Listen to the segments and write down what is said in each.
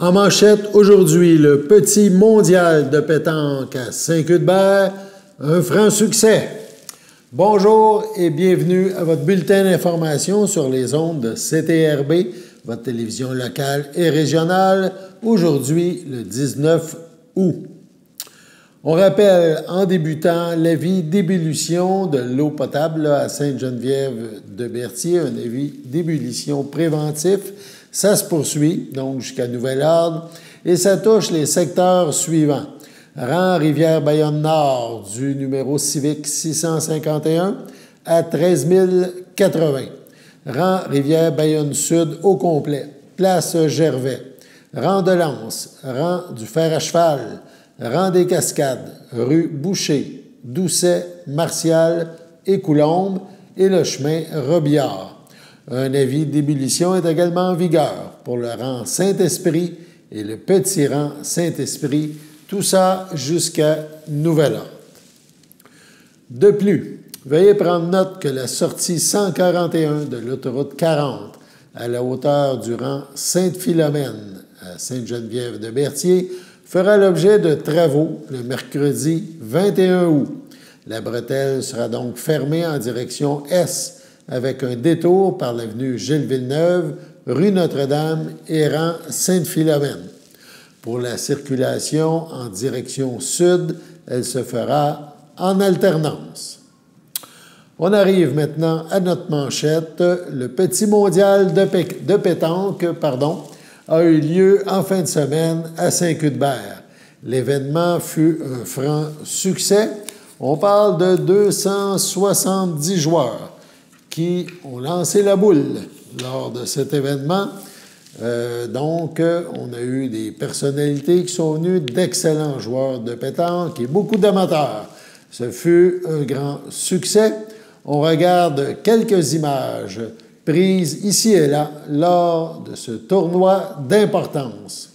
En manchette, aujourd'hui, le petit mondial de pétanque à Saint-Cuthbert, un franc succès. Bonjour et bienvenue à votre bulletin d'information sur les ondes de CTRB, votre télévision locale et régionale, aujourd'hui, le 19 août. On rappelle en débutant l'avis d'ébullition de l'eau potable à Sainte-Geneviève-de-Berthier, un avis d'ébullition préventif. Ça se poursuit, donc jusqu'à nouvel ordre, et ça touche les secteurs suivants. Rang Rivière-Bayonne-Nord du numéro civique 651 à 13 080. Rang Rivière-Bayonne-Sud au complet. Place Gervais. Rang de Lens. Rang du Fer à cheval. Rang des Cascades. Rue Boucher. Doucet, Martial et Coulombe et le chemin Robillard. Un avis d'ébullition est également en vigueur pour le rang Saint-Esprit et le petit rang Saint-Esprit, tout ça jusqu'à nouvel ordre. De plus, veuillez prendre note que la sortie 141 de l'autoroute 40 à la hauteur du rang Sainte-Philomène à Sainte-Geneviève-de-Berthier fera l'objet de travaux le mercredi 21 août. La bretelle sera donc fermée en direction est avec un détour par l'avenue Gilles-Villeneuve, rue Notre-Dame et rang Sainte-Philomène. Pour la circulation en direction sud, elle se fera en alternance. On arrive maintenant à notre manchette. Le petit mondial de pétanque a eu lieu en fin de semaine à Saint-Cuthbert. L'événement fut un franc succès. On parle de 270 joueurs qui ont lancé la boule lors de cet événement. On a eu des personnalités qui sont venues, d'excellents joueurs de pétanque et beaucoup d'amateurs. Ce fut un grand succès. On regarde quelques images prises ici et là lors de ce tournoi d'importance.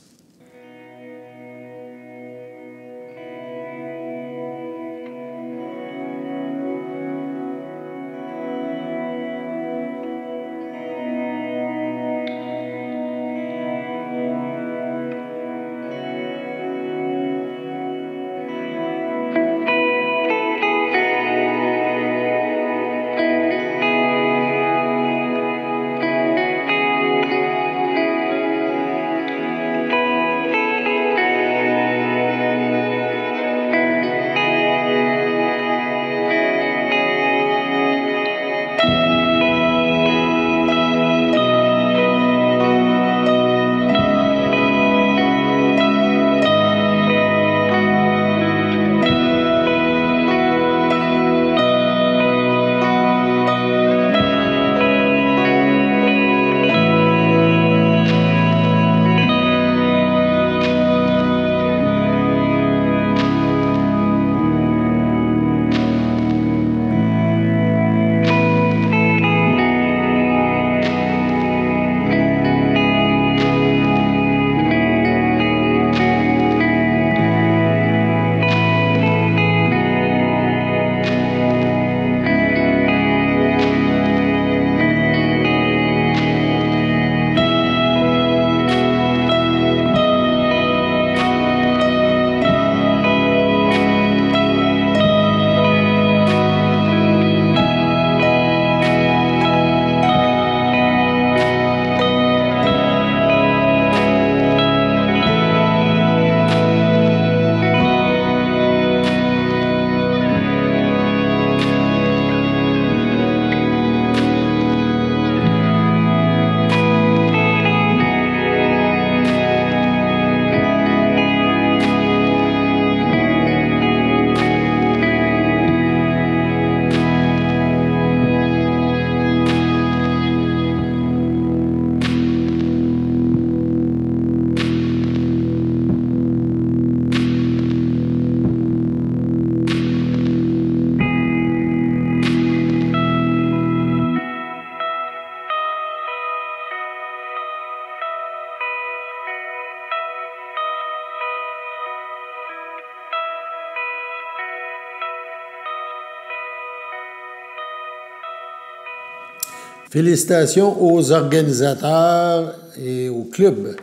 Félicitations aux organisateurs et au club.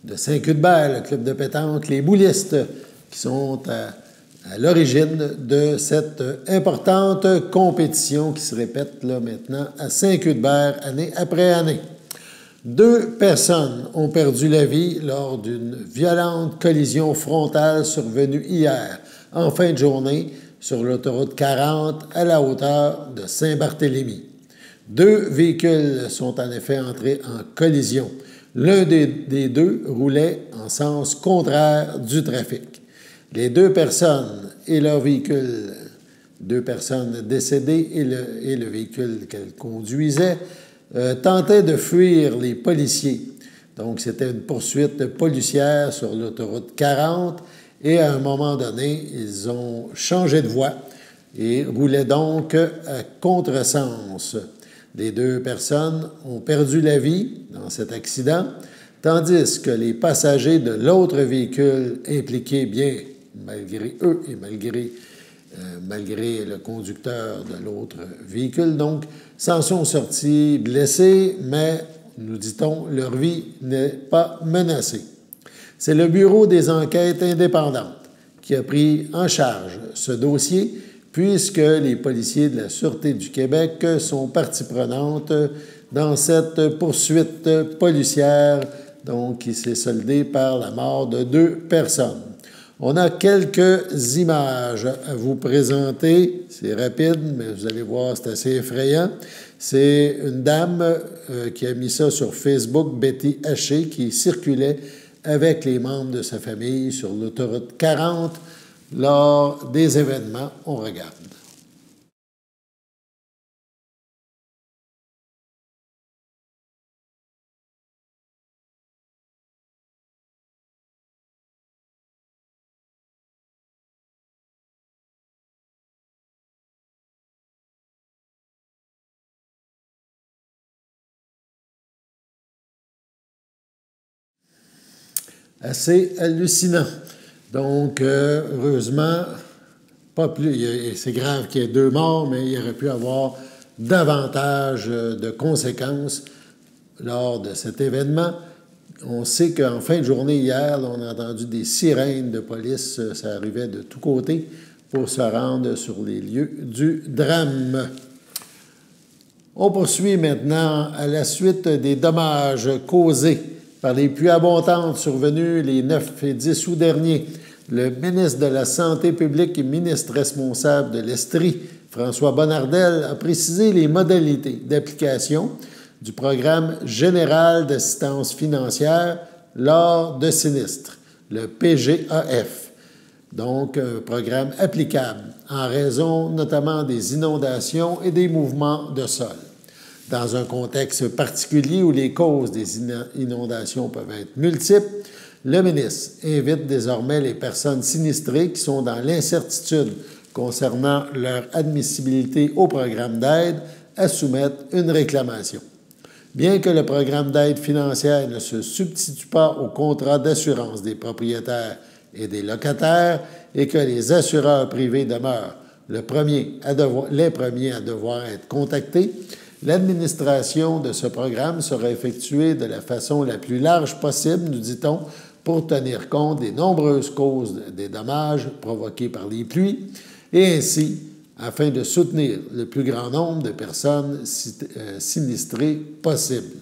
de Saint-Cuthbert, le club de pétanque, les boulistes qui sont à l'origine de cette importante compétition qui se répète là maintenant à Saint-Cuthbert année après année. 2 personnes ont perdu la vie lors d'une violente collision frontale survenue hier, en fin de journée, sur l'autoroute 40 à la hauteur de Saint-Barthélemy. 2 véhicules sont en effet entrés en collision. L'un des 2 roulait en sens contraire du trafic. Les 2 personnes et leur véhicule, 2 personnes décédées et le véhicule qu'elles conduisaient, tentaient de fuir les policiers. Donc, c'était une poursuite policière sur l'autoroute 40 et à un moment donné, ils ont changé de voie et roulaient donc à contresens. Les 2 personnes ont perdu la vie dans cet accident, tandis que les passagers de l'autre véhicule impliqué, bien malgré eux et malgré le conducteur de l'autre véhicule, donc, s'en sont sortis blessés, mais, nous dit-on, leur vie n'est pas menacée. C'est le Bureau des enquêtes indépendantes qui a pris en charge ce dossier, puisque les policiers de la Sûreté du Québec sont partie prenante dans cette poursuite policière, donc, qui s'est soldée par la mort de 2 personnes. On a quelques images à vous présenter. C'est rapide, mais vous allez voir, c'est assez effrayant. C'est une dame qui a mis ça sur Facebook, Betty Haché, qui circulait avec les membres de sa famille sur l'autoroute 40 lors des événements. On regarde. Assez hallucinant. Donc, heureusement, pas plus. C'est grave qu'il y ait 2 morts, mais il aurait pu avoir davantage de conséquences lors de cet événement. On sait qu'en fin de journée hier, on a entendu des sirènes de police, ça arrivait de tous côtés, pour se rendre sur les lieux du drame. On poursuit maintenant à la suite des dommages causés par les pluies abondantes survenues les 9 et 10 août dernier. Le ministre de la Santé publique et ministre responsable de l'Estrie, François Bonnardel, a précisé les modalités d'application du programme général d'assistance financière lors de sinistres, le PGAF. Donc, un programme applicable en raison notamment des inondations et des mouvements de sol. Dans un contexte particulier où les causes des inondations peuvent être multiples, le ministre invite désormais les personnes sinistrées qui sont dans l'incertitude concernant leur admissibilité au programme d'aide à soumettre une réclamation. Bien que le programme d'aide financière ne se substitue pas au contrat d'assurance des propriétaires et des locataires et que les assureurs privés demeurent les premiers à devoir être contactés, l'administration de ce programme sera effectuée de la façon la plus large possible, nous dit-on, pour tenir compte des nombreuses causes des dommages provoqués par les pluies et ainsi afin de soutenir le plus grand nombre de personnes sinistrées possible.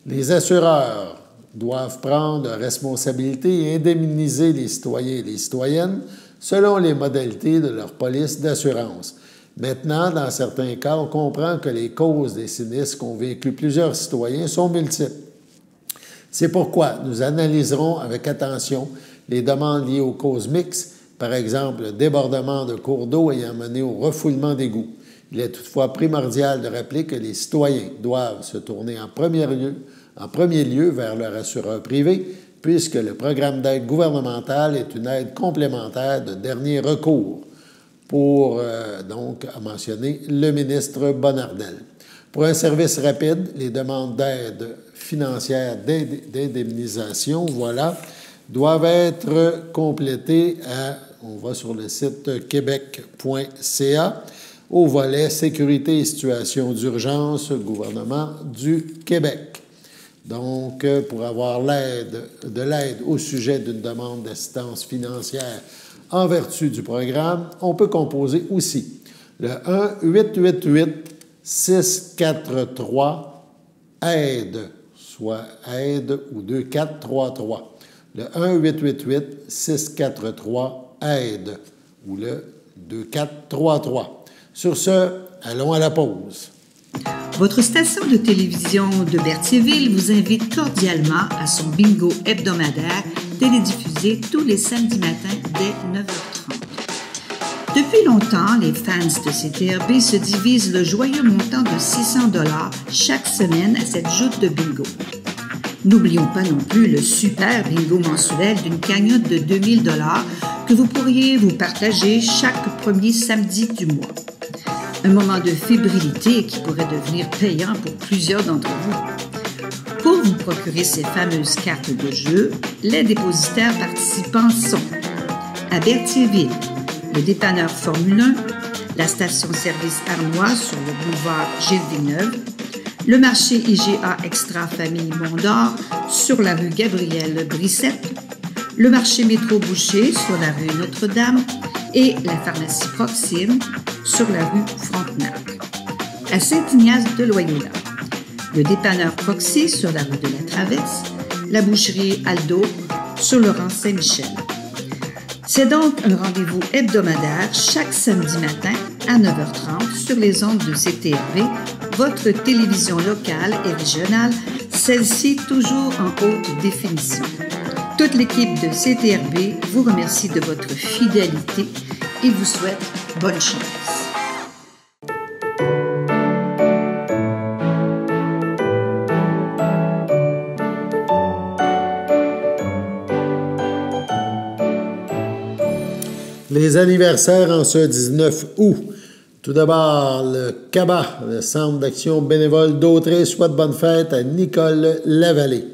Les assureurs doivent prendre leurs responsabilités et indemniser les citoyens et les citoyennes selon les modalités de leur police d'assurance. Maintenant, dans certains cas, on comprend que les causes des sinistres qu'ont vécu plusieurs citoyens sont multiples. C'est pourquoi nous analyserons avec attention les demandes liées aux causes mixtes, par exemple le débordement de cours d'eau ayant mené au refoulement d'égouts. Il est toutefois primordial de rappeler que les citoyens doivent se tourner en premier lieu vers leur assureur privé, puisque le programme d'aide gouvernementale est une aide complémentaire de dernier recours, pour donc mentionner le ministre Bonnardel. Pour un service rapide, les demandes d'aide financière d'indemnisation, voilà, doivent être complétées on va sur le site québec.ca, au volet Sécurité et situation d'urgence, gouvernement du Québec. Donc, pour avoir de l'aide au sujet d'une demande d'assistance financière en vertu du programme, on peut composer aussi le 1-888-643-AIDE, soit aide ou 2433. Le 1-888-643-AIDE ou le 2433. Sur ce, allons à la pause. Votre station de télévision de Berthierville vous invite cordialement à son bingo hebdomadaire télédiffusé tous les samedis matins dès 9h30. Depuis longtemps, les fans de CTRB se divisent le joyeux montant de 600 $ chaque semaine à cette joute de bingo. N'oublions pas non plus le super bingo mensuel d'une cagnotte de 2000 $ que vous pourriez vous partager chaque premier samedi du mois. Un moment de fébrilité qui pourrait devenir payant pour plusieurs d'entre vous. Pour vous procurer ces fameuses cartes de jeu, les dépositaires participants sont à Berthierville, le dépanneur Formule 1, la station-service Arnois sur le boulevard Gilles-Villeneuve, le marché IGA Extra Famille Mont-d'Or sur la rue Gabriel-Brissette, le marché Métro Boucher sur la rue Notre-Dame et la pharmacie Proxime sur la rue Frontenac. À Saint-Ignace de Loyola, le dépanneur Proxy sur la rue de la Traverse, la boucherie Aldo sur le rang Saint-Michel. C'est donc un rendez-vous hebdomadaire chaque samedi matin à 9h30 sur les ondes de CTRB, votre télévision locale et régionale, celle-ci toujours en haute définition. Toute l'équipe de CTRB vous remercie de votre fidélité et vous souhaite bonne chance. Les anniversaires en ce 19 août. Tout d'abord, le CABA, le Centre d'action bénévole d'Autrey, souhaite bonne fête à Nicole Lavallée.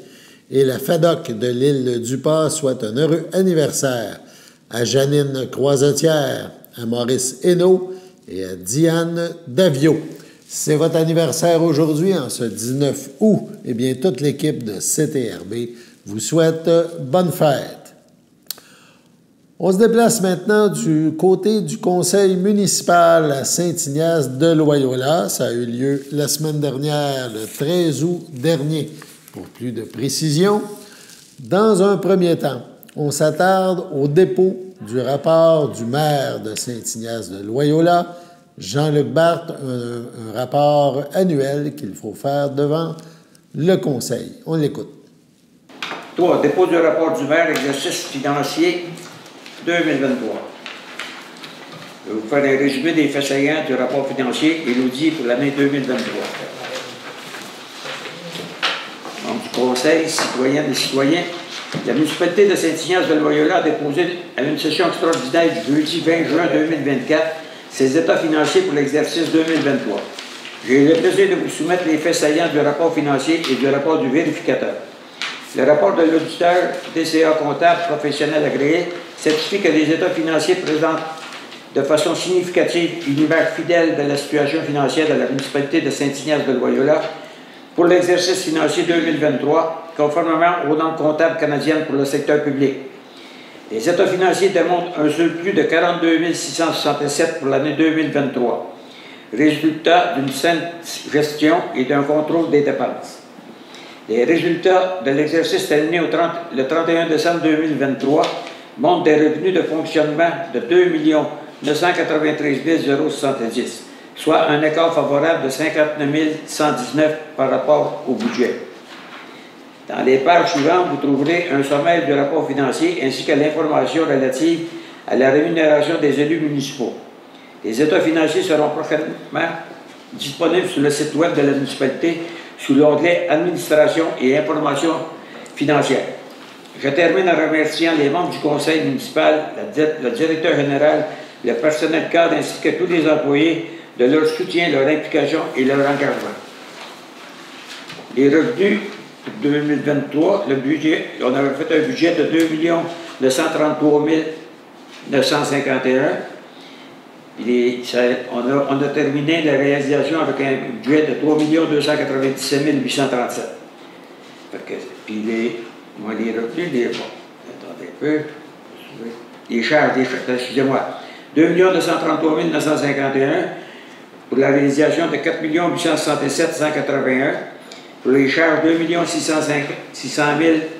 Et la FADOC de l'île du Pas souhaite un heureux anniversaire à Janine Croisetière, à Maurice Hainaut et à Diane Davio. C'est votre anniversaire aujourd'hui, en ce 19 août. Eh bien, toute l'équipe de CTRB vous souhaite bonne fête. On se déplace maintenant du côté du conseil municipal à Saint-Ignace de Loyola. Ça a eu lieu la semaine dernière, le 13 août dernier. Pour plus de précision, dans un premier temps, on s'attarde au dépôt du rapport du maire de Saint-Ignace de Loyola, Jean-Luc Barthes, un rapport annuel qu'il faut faire devant le conseil. On l'écoute. 3. Dépôt du rapport du maire, exercice financier 2023. Je vais vous faire un résumé des faits saillants du rapport financier et l'audit pour l'année 2023. Donc, du Conseil citoyen et citoyens, la municipalité de Saint-Ignace de Loyola a déposé à une session extraordinaire du jeudi 20 juin 2024 ses états financiers pour l'exercice 2023. J'ai le plaisir de vous soumettre les faits saillants du rapport financier et du rapport du vérificateur. Le rapport de l'auditeur DCA comptable professionnel agréé certifie que les états financiers présentent de façon significative une image fidèle de la situation financière de la municipalité de Saint-Ignace de Loyola pour l'exercice financier 2023, conformément aux normes comptables canadiennes pour le secteur public. Les états financiers démontrent un surplus de 42 667 pour l'année 2023, résultat d'une saine gestion et d'un contrôle des dépenses. Les résultats de l'exercice terminé le 31 décembre 2023 montrent des revenus de fonctionnement de 2 993 070, soit un écart favorable de 59 119 par rapport au budget. Dans les pages suivantes, vous trouverez un sommaire du rapport financier ainsi que l'information relative à la rémunération des élus municipaux. Les états financiers seront prochainement disponibles sur le site web de la municipalité sous l'onglet « Administration et information financière ». Je termine en remerciant les membres du conseil municipal, le directeur général, le personnel cadre ainsi que tous les employés de leur soutien, leur implication et leur engagement. Les revenus 2023, le budget, on avait fait un budget de 2 933 951. On a terminé la réalisation avec un budget de 3 297 837. Puis moi, les revenus, attendez un peu. Les charges, excusez-moi. 2 233 951 pour la réalisation de 4 867 181. Pour les charges, 2 600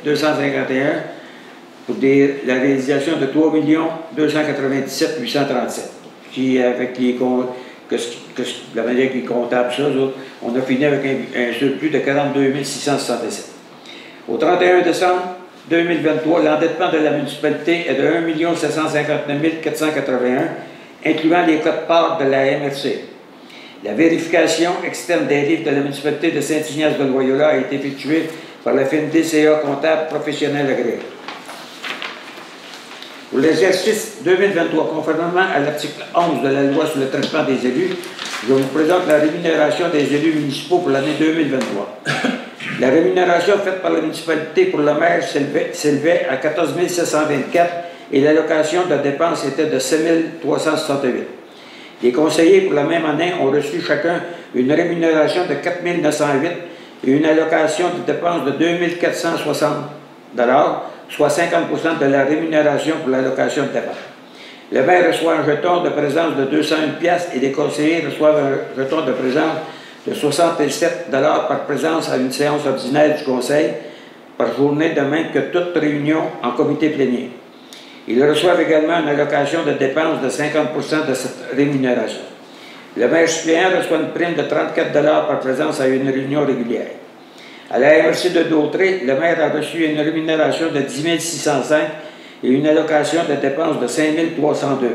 251 pour la réalisation de 3 297 837. Puis avec la manière qu'ils comptables ça, on a fini avec un surplus de 42 667. Au 31 décembre 2023, l'endettement de la municipalité est de 1 759 481, incluant les cotes-parts de la MRC. La vérification externe des livres de la municipalité de Saint-Ignace-de-Loyola a été effectuée par la firme DCA comptable professionnel agréé. Pour l'exercice 2023, conformément à l'article 11 de la loi sur le traitement des élus, je vous présente la rémunération des élus municipaux pour l'année 2023. La rémunération faite par la municipalité pour le maire s'élevait à 14 724 et l'allocation de dépenses était de 7 368. Les conseillers pour la même année ont reçu chacun une rémunération de 4 908 et une allocation de dépenses de 2 460 $, soit 50% de la rémunération pour l'allocation de dépenses. Le maire reçoit un jeton de présence de 201 piastres et les conseillers reçoivent un jeton de présence de 67 $ par présence à une séance ordinaire du conseil par journée, de même que toute réunion en comité plénier. Ils reçoivent également une allocation de dépenses de 50% de cette rémunération. Le maire suppléant reçoit une prime de 34 $ par présence à une réunion régulière. À la MRC de Dautré, le maire a reçu une rémunération de 10 605 et une allocation de dépenses de 5 302.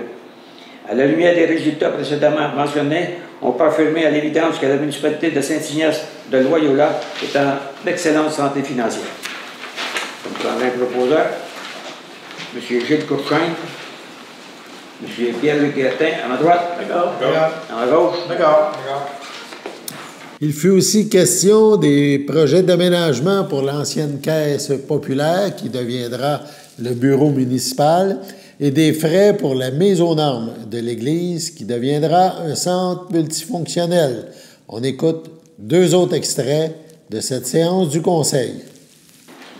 À la lumière des résultats précédemment mentionnés, on peut affirmer à l'évidence que la municipalité de Saint-Ignace-de-Loyola est en excellente santé financière. Je prendrai un proposeur, M. Gilles Courchain, M. Pierre-Luc Guertin, à ma droite. D'accord. À ma gauche. D'accord. Il fut aussi question des projets d'aménagement pour l'ancienne caisse populaire qui deviendra le bureau municipal et des frais pour la mise aux normes de l'Église qui deviendra un centre multifonctionnel. On écoute 2 autres extraits de cette séance du Conseil.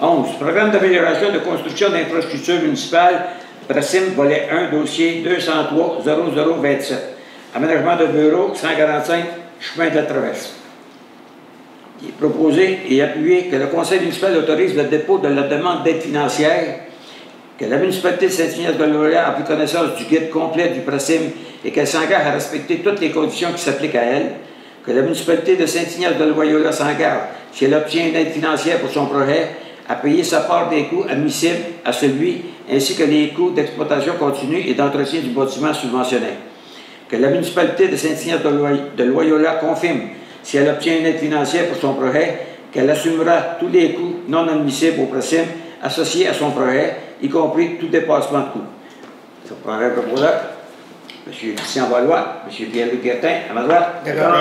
11. Programme d'amélioration de construction d'infrastructures municipales, PRACIM, volet 1, dossier 203 0027. Aménagement de bureau 145, chemin de la Traverse. Il est proposé et appuyé que le Conseil municipal autorise le dépôt de la demande d'aide financière, que la municipalité de Saint-Ignace-de-Loyola a pris connaissance du guide complet du PRACIM et qu'elle s'engage à respecter toutes les conditions qui s'appliquent à elle, que la municipalité de Saint-Ignace-de-Loyola s'engage, si elle obtient une aide financière pour son projet, à payer sa part des coûts admissibles à celui, ainsi que les coûts d'exploitation continue et d'entretien du bâtiment subventionné. Que la municipalité de Saint-Ignace-de-Loyola confirme, si elle obtient une aide financière pour son projet, qu'elle assumera tous les coûts non admissibles au PRACIM associés à son projet, y compris tout dépassement de coûts. Ça prendrait un proposeur. M. Christian Valois, M. Pierre-Luc Guertin, à ma droite. D'accord.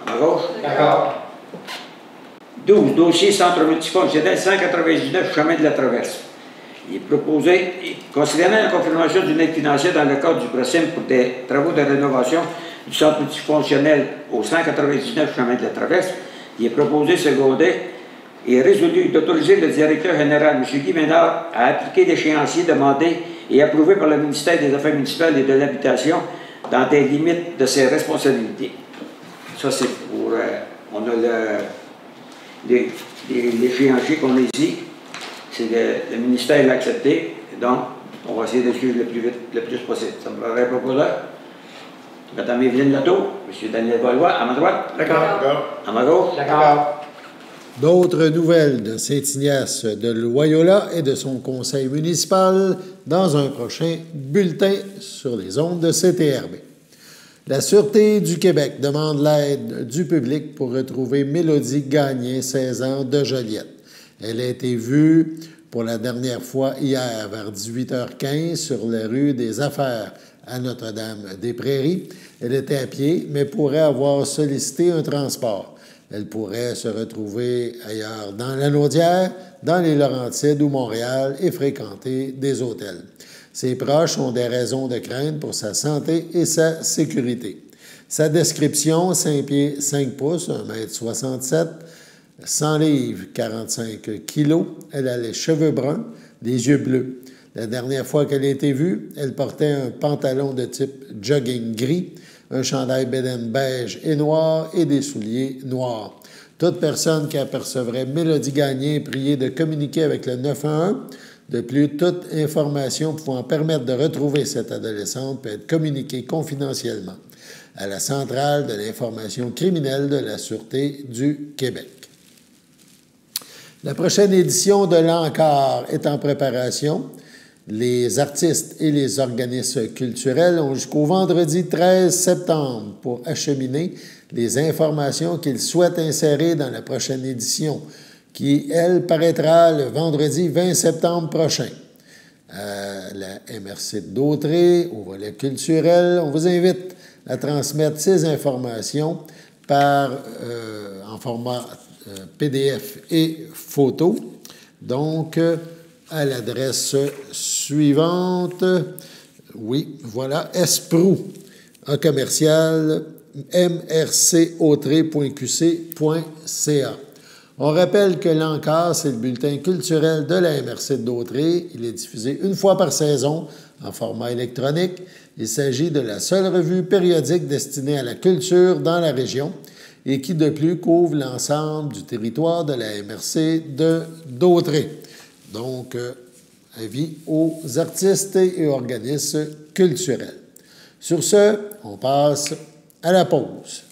À ma gauche. D'accord. 12. Dossier centre multifonctionnel 199 chemin de la Traverse. Il est proposé, considérant la confirmation d'une aide financière dans le cadre du PRACIM pour des travaux de rénovation du centre multifonctionnel au 199 chemin de la Traverse, il est proposé, secondé et résolu d'autoriser le directeur général, M. Guy Ménard, à appliquer l'échéancier demandé et approuvé par le ministère des Affaires municipales et de l'Habitation dans des limites de ses responsabilités. Ça, c'est pour... on a l'échéancier qu'on a ici. C'est le ministère l'a accepté. Donc, on va essayer de suivre le plus possible. Ça me paraît un proposeur. Mme Evelyne Lotto, M. Daniel Valois, à ma droite. D'accord. À ma gauche. D'accord. D'autres nouvelles de Saint-Ignace de Loyola et de son conseil municipal dans un prochain bulletin sur les ondes de CTRB. La Sûreté du Québec demande l'aide du public pour retrouver Mélodie Gagné, 16 ans, de Joliette. Elle a été vue pour la dernière fois hier vers 18h15 sur la rue des Affaires à Notre-Dame-des-Prairies. Elle était à pied, mais pourrait avoir sollicité un transport. Elle pourrait se retrouver ailleurs dans la Naudière, dans les Laurentides ou Montréal et fréquenter des hôtels. Ses proches ont des raisons de crainte pour sa santé et sa sécurité. Sa description, 5 pieds 5 pouces, 1,67 m, 100 livres, 45 kilos. Elle a les cheveux bruns, les yeux bleus. La dernière fois qu'elle a été vue, elle portait un pantalon de type jogging gris, un chandail bédaine beige et noir et des souliers noirs. Toute personne qui apercevrait Mélodie Gagné est priée de communiquer avec le 911. De plus, toute information pouvant permettre de retrouver cette adolescente peut être communiquée confidentiellement à la Centrale de l'information criminelle de la Sûreté du Québec. La prochaine édition de l'Encore est en préparation. Les artistes et les organismes culturels ont jusqu'au vendredi 13 septembre pour acheminer les informations qu'ils souhaitent insérer dans la prochaine édition, qui, elle, paraîtra le vendredi 20 septembre prochain. À la MRC de Dautrey, au volet culturel, on vous invite à transmettre ces informations en format PDF et photo. Donc, à l'adresse suivante. Oui, voilà, esprou, en commercial, mrcautrey.qc.ca. On rappelle que l'Encore, c'est le bulletin culturel de la MRC de Dautrey. Il est diffusé une fois par saison en format électronique. Il s'agit de la seule revue périodique destinée à la culture dans la région et qui, de plus, couvre l'ensemble du territoire de la MRC de Dautrey. Donc, avis aux artistes et organismes culturels. Sur ce, on passe à la pause.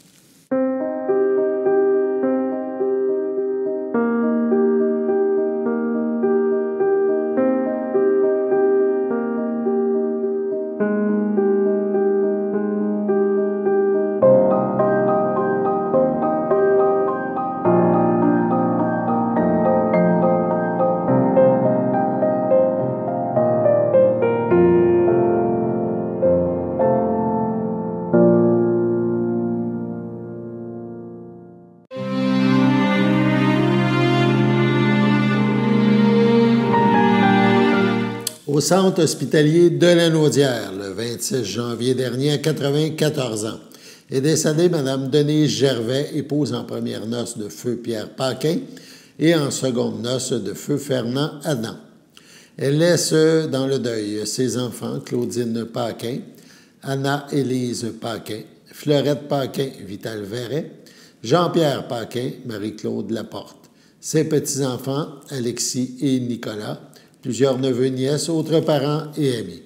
Au centre hospitalier de la Naudière, le 26 janvier dernier, à 94 ans, est décédée Mme Denise Gervais, épouse en première noce de feu Pierre Paquin et en seconde noce de feu Fernand Adam. Elle laisse dans le deuil ses enfants Claudine Paquin, Anna-Élise Paquin, Fleurette Paquin, Vital Verret, Jean-Pierre Paquin, Marie-Claude Laporte, ses petits-enfants Alexis et Nicolas, plusieurs neveux, nièces, autres parents et amis.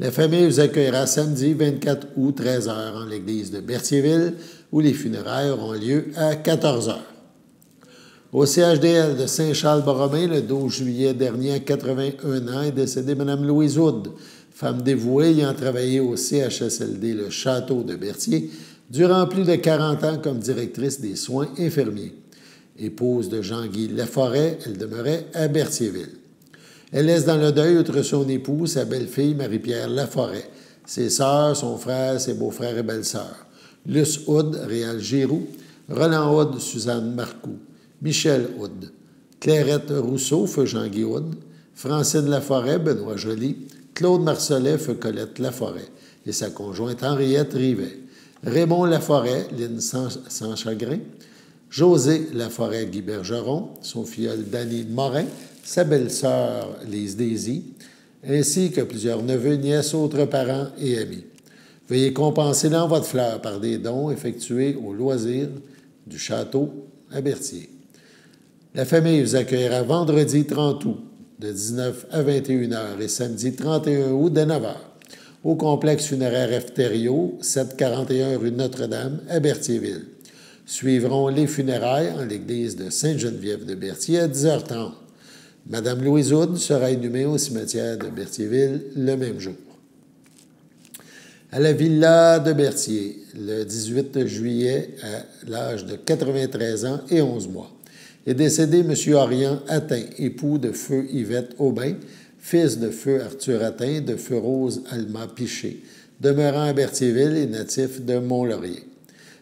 La famille vous accueillera samedi 24 août, 13h, en l'église de Berthierville, où les funérailles auront lieu à 14h. Au CHDL de Saint-Charles-Borromée, le 12 juillet dernier, à 81 ans, est décédée Mme Louise Wood, femme dévouée ayant travaillé au CHSLD Le Château de Berthier durant plus de 40 ans comme directrice des soins infirmiers. Épouse de Jean-Guy Laforêt, elle demeurait à Berthierville. Elle laisse dans le deuil, outre son époux, sa belle-fille Marie-Pierre Laforêt, ses sœurs, son frère, ses beaux-frères et belles-sœurs, Luce Houd, Réal Giroux, Roland Houd, Suzanne Marcoux, Michel Houd, Clairette Rousseau, feu Jean-Guy Houd, Francine Laforêt, Benoît Joly, Claude Marcelet, feu Colette Laforêt, et sa conjointe Henriette Rivet, Raymond Laforêt, Lynne sans chagrin, José Laforêt, Guy Bergeron, son filleul Danny Morin, sa belle-sœur Lise Daisy, ainsi que plusieurs neveux, nièces, autres parents et amis. Veuillez compenser l'envoi de fleurs par des dons effectués au loisir du château à Berthier. La famille vous accueillera vendredi 30 août de 19 à 21 h et samedi 31 août de 9 h au complexe funéraire Efterio, 741 rue Notre-Dame à Berthierville. Suivront les funérailles en l'église de Sainte-Geneviève de Berthier à 10h30. Mme Louise Houd sera inhumée au cimetière de Berthierville le même jour. À la villa de Berthier, le 18 juillet, à l'âge de 93 ans et 11 mois, est décédé M. Orion Attin, époux de feu Yvette Aubin, fils de feu Arthur Attin, de feu Rose Alma Piché, demeurant à Berthierville et natif de Mont-Laurier.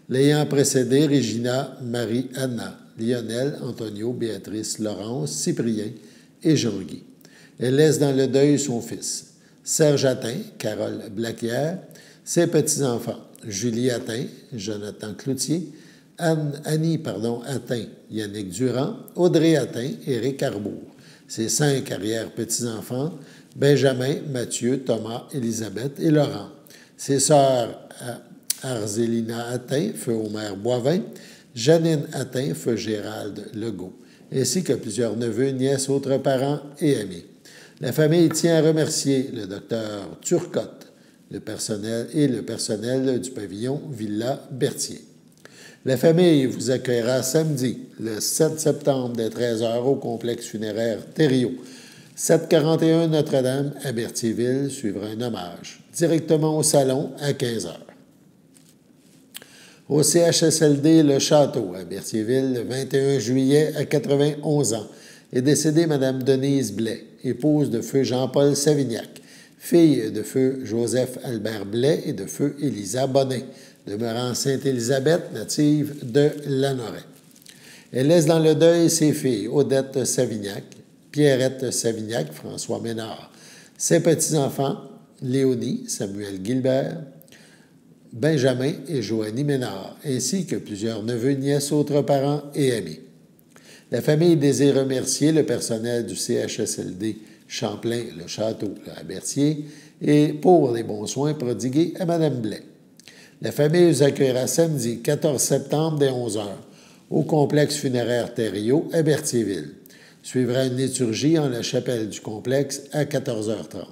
L'ayant précédé, Régina Marie-Anna, Lionel, Antonio, Béatrice, Laurence, Cyprien et Jean-Guy. Elle laisse dans le deuil son fils, Serge Attin, Carole Blaquière, ses petits-enfants, Julie Attin, Jonathan Cloutier, Annie Atteint, Yannick Durand, Audrey Atteint, Éric Arbour. Ses 5 arrière-petits-enfants, Benjamin, Mathieu, Thomas, Élisabeth et Laurent. Ses sœurs Arzélina Atteint, feu Omer Boivin, Janine Atteint, feu Gérald Legault, ainsi que plusieurs neveux, nièces, autres parents et amis. La famille tient à remercier le docteur Turcotte, le personnel du pavillon Villa Berthier. La famille vous accueillera samedi, le 7 septembre, dès 13h au complexe funéraire Thériault. 741 Notre-Dame à Berthierville suivra un hommage, directement au salon à 15h. Au CHSLD Le Château à Berthierville, le 21 juillet à 91 ans, est décédée Mme Denise Blais, épouse de feu Jean-Paul Savignac, fille de feu Joseph-Albert Blais et de feu Élisa Bonin, demeurant Sainte-Élisabeth, native de Lanoret. Elle laisse dans le deuil ses filles Odette Savignac, Pierrette Savignac, François Ménard, ses petits-enfants Léonie, Samuel Gilbert, Benjamin et Joanie Ménard, ainsi que plusieurs neveux, nièces, autres parents et amis. La famille désire remercier le personnel du CHSLD Champlain, le Château à Berthier, et pour les bons soins prodigués à Mme Blais. La famille vous accueillera samedi 14 septembre dès 11h au complexe funéraire Thériault à Berthierville. Suivra une liturgie en la chapelle du complexe à 14h30.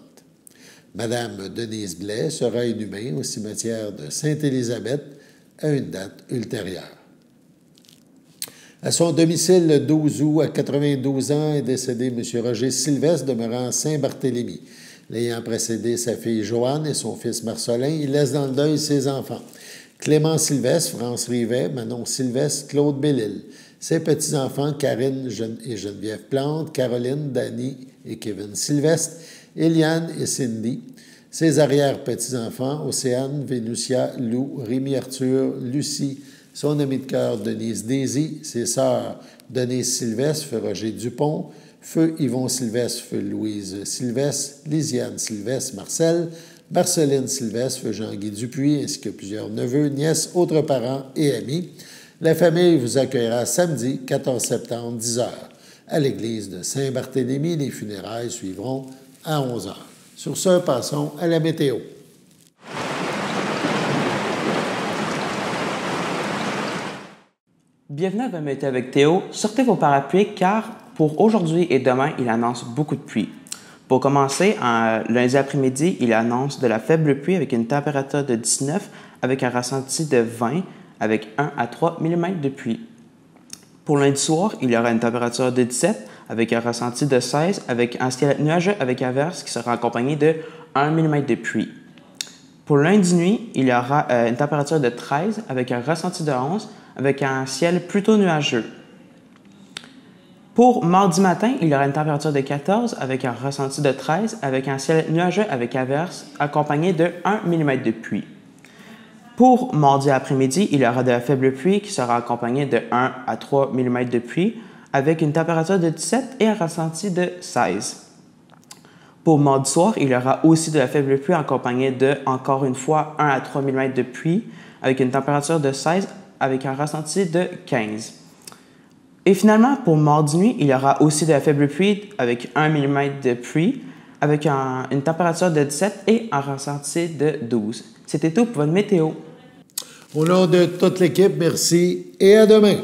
Madame Denise Blais sera inhumée au cimetière de Sainte-Élisabeth à une date ultérieure. À son domicile le 12 août, à 92 ans, est décédé M. Roger Sylvestre, demeurant Saint-Barthélemy. L'ayant précédé sa fille Joanne et son fils Marcelin, il laisse dans le deuil ses enfants. Clément Sylvestre, France Rivet, Manon Sylvestre, Claude Bellil. Ses petits-enfants, Karine et Geneviève Plante, Caroline, Dany et Kevin Sylvestre, Eliane et Cindy. Ses arrière-petits-enfants, Océane, Vénusia, Lou, Rémi Arthur, Lucie, son ami de cœur, Denise Daisy, ses sœurs, Denise Sylvestre, feu Roger Dupont, feu Yvon Sylvestre, feu Louise Sylvestre, Lisiane Sylvestre, Marcel, Marceline Sylvestre, feu Jean-Guy Dupuis, ainsi que plusieurs neveux, nièces, autres parents et amis. La famille vous accueillera samedi, 14 septembre, 10h. À l'église de Saint-Barthélemy, les funérailles suivront à 11h. Sur ce, passons à la météo. Bienvenue à la météo avec Théo. Sortez vos parapluies car pour aujourd'hui et demain, il annonce beaucoup de pluie. Pour commencer, lundi après-midi, il annonce de la faible pluie avec une température de 19 avec un ressenti de 20 avec 1 à 3 mm de pluie. Pour lundi soir, il y aura une température de 17 avec un ressenti de 16 avec un ciel nuageux avec averse qui sera accompagné de 1 mm de pluie. Pour lundi nuit, il y aura une température de 13 avec un ressenti de 11 avec un ciel plutôt nuageux. Pour mardi matin, il y aura une température de 14 avec un ressenti de 13 avec un ciel nuageux avec averse accompagné de 1 mm de pluie. Pour mardi après-midi, il y aura de la faible pluie qui sera accompagnée de 1 à 3 mm de pluie avec une température de 17 et un ressenti de 16. Pour mardi soir, il y aura aussi de la faible pluie accompagnée de, encore une fois, 1 à 3 mm de pluie avec une température de 16 avec un ressenti de 15. Et finalement, pour mardi nuit, il y aura aussi de la faible pluie avec 1 mm de pluie avec une température de 17 et un ressenti de 12. C'était tout pour votre météo. Au nom de toute l'équipe, merci et à demain.